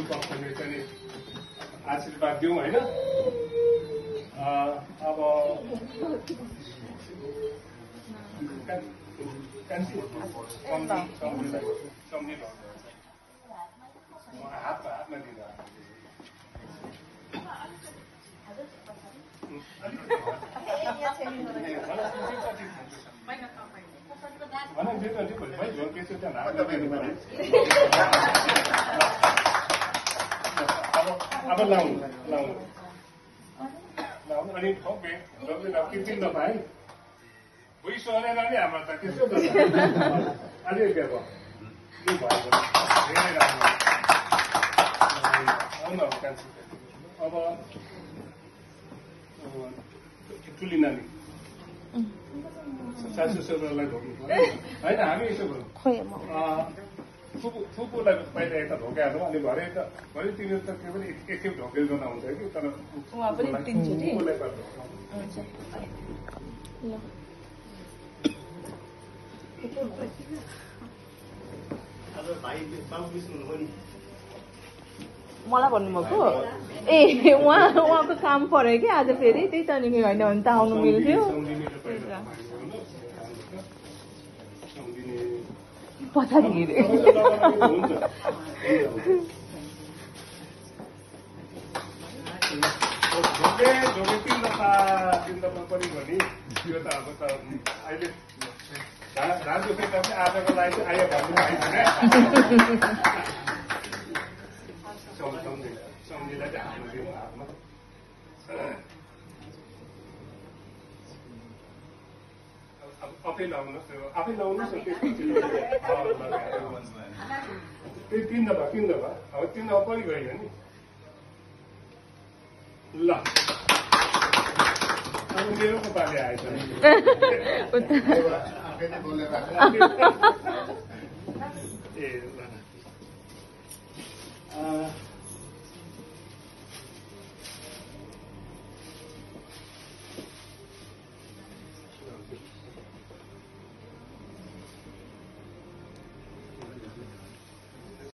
पक्षले चाहिँ आशीर्वाद दिउँ होइन। अब हातमा दिँदा अब लाउनु अनि किन नपाए भुइँ सोरेर नि हाम्रो त त्यसो अलिक धेरै राम्रो अब ठुली नानी सासु ससुरालाई ढोक्नु पर्यो होइन। हामी यसो गरौँ फुपूलाई पहिला यता ढोकाएर अनि भरे तिनीहरू त के पनि एकखेप ढोकेल गर्दा हुन्छ कि तर मलाई भन्नुभएको ए उहाँको काम पर्यो कि आज फेरि त्यही त नि होइन भने त आउनु मिल्थ्यो। पछाडि हेरे तिन दफा पनि भने त्यो त अब त अहिले धान दुखेर पनि आजको लागि आयो भन्नु सम्झिँदा चाहिँ हातमा दिनु हातमा आफै लाउनुहोस् आफै लाउनुहोस् त्यही तिन दफा अब तिन दफा पनि गयो नि ल अब मेरो पो पाले आएछ ए